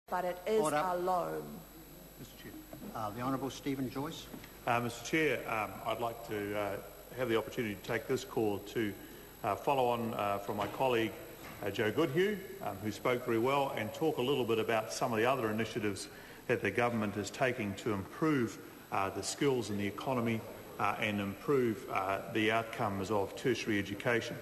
but it is a loan. Mr Chair. The Honourable Stephen Joyce. Mr Chair, I'd like to have the opportunity to take this call to follow on from my colleague Joe Goodhue, who spoke very well, and talk a little bit about some of the other initiatives that the government is taking to improve the skills in the economy and improve the outcomes of tertiary education.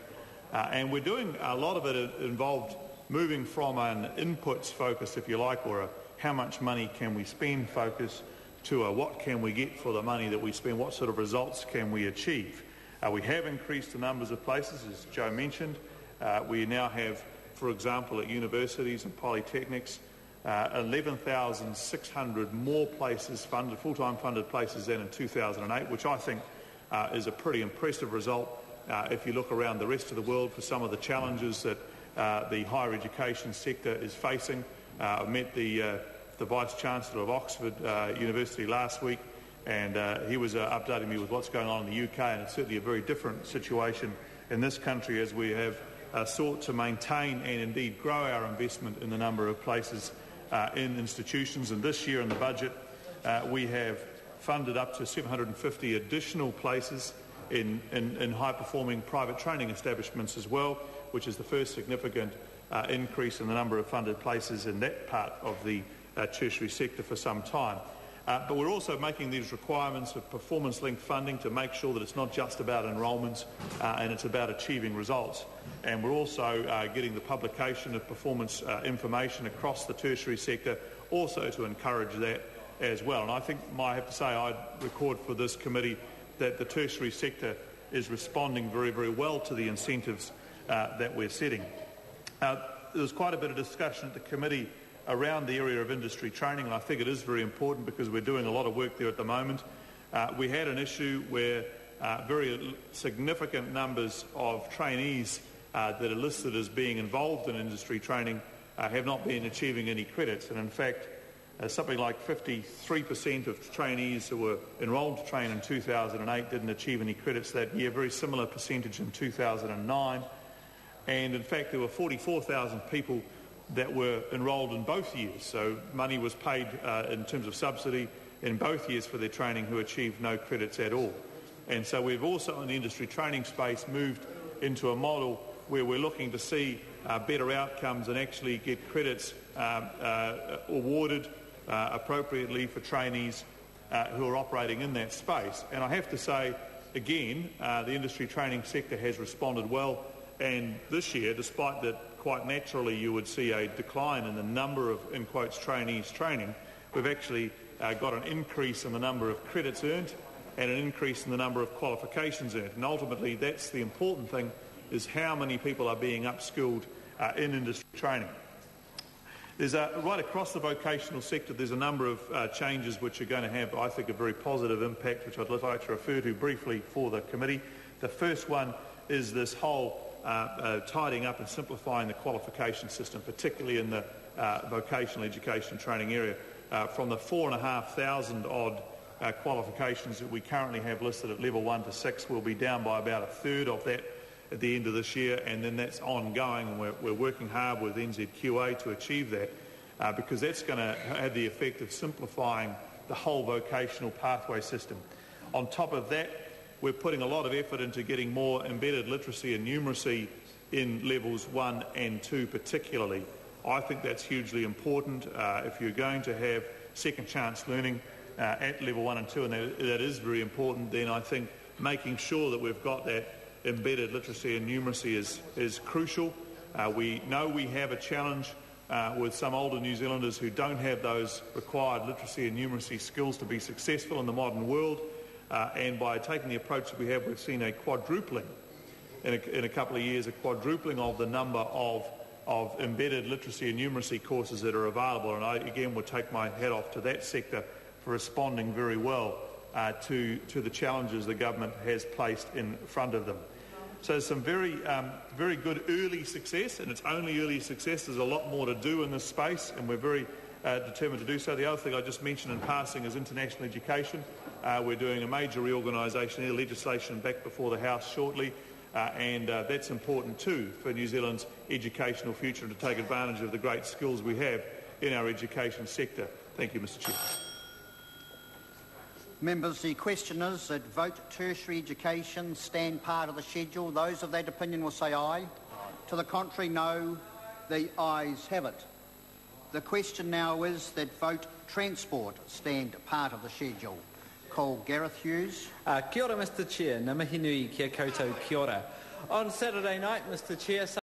And we're doing a lot of it involved moving from an inputs focus, if you like, or a how much money can we spend focus, to a what can we get for the money that we spend, what sort of results can we achieve. We have increased the numbers of places, as Joe mentioned. We now have, for example, at universities and polytechnics, 11,600 more places funded, full-time funded places than in 2008, which I think is a pretty impressive result if you look around the rest of the world for some of the challenges that the higher education sector is facing. I met the Vice-Chancellor of Oxford University last week, and he was updating me with what's going on in the UK, and it's certainly a very different situation in this country as we have sought to maintain and indeed grow our investment in the number of places in institutions. And this year in the budget we have funded up to 750 additional places in high-performing private training establishments as well, which is the first significant increase in the number of funded places in that part of the tertiary sector for some time. But we're also making these requirements of performance-linked funding to make sure that it's not just about enrolments and it's about achieving results. And we're also getting the publication of performance information across the tertiary sector also to encourage that as well. And I think I have to say I'd record for this committee that the tertiary sector is responding very, very well to the incentives that we're setting. There was quite a bit of discussion at the committee around the area of industry training, and I think it is very important because we're doing a lot of work there at the moment. We had an issue where very significant numbers of trainees that are listed as being involved in industry training have not been achieving any credits, and in fact something like 53% of trainees who were enrolled to train in 2008 didn't achieve any credits that year, very similar percentage in 2009, and in fact there were 44,000 people that were enrolled in both years, so money was paid in terms of subsidy in both years for their training who achieved no credits at all. And so we've also in the industry training space moved into a model where we're looking to see better outcomes and actually get credits awarded appropriately for trainees who are operating in that space. And I have to say again, the industry training sector has responded well, and this year, despite that quite naturally you would see a decline in the number of, in quotes, trainees training, we've actually got an increase in the number of credits earned and an increase in the number of qualifications earned. And ultimately that's the important thing, is how many people are being upskilled in industry training. There's right across the vocational sector there's a number of changes which are going to have, I think, a very positive impact, which I'd like to refer to briefly for the committee. The first one is this whole tidying up and simplifying the qualification system, particularly in the vocational education training area. From the 4,500 odd qualifications that we currently have listed at level 1 to 6, we'll be down by about a third of that at the end of this year, and then that's ongoing, and we're working hard with NZQA to achieve that because that's going to have the effect of simplifying the whole vocational pathway system. On top of that, we're putting a lot of effort into getting more embedded literacy and numeracy in levels 1 and 2 particularly. I think that's hugely important. If you're going to have second chance learning at level 1 and 2, and that is very important, then I think making sure that we've got that embedded literacy and numeracy is crucial. We know we have a challenge with some older New Zealanders who don't have those required literacy and numeracy skills to be successful in the modern world. And by taking the approach that we have, we've seen a quadrupling in a couple of years, a quadrupling of the number of embedded literacy and numeracy courses that are available. And I, again, would take my hat off to that sector for responding very well to the challenges the government has placed in front of them. So some very good early success, and it's only early success. There's a lot more to do in this space, and we're very determined to do so. The other thing I just mentioned in passing is international education. We're doing a major reorganisation here, legislation back before the House shortly, and that's important too for New Zealand's educational future, to take advantage of the great skills we have in our education sector. Thank you, Mr Chair. Members, the question is that vote tertiary education stand part of the schedule. Those of that opinion will say aye. To the contrary, no. The ayes have it. The question now is that vote transport stand part of the schedule. Call Gareth Hughes. Kia ora, Mr Chair. Ngā mihi nui kia koutou kia ora. On Saturday night, Mr Chair,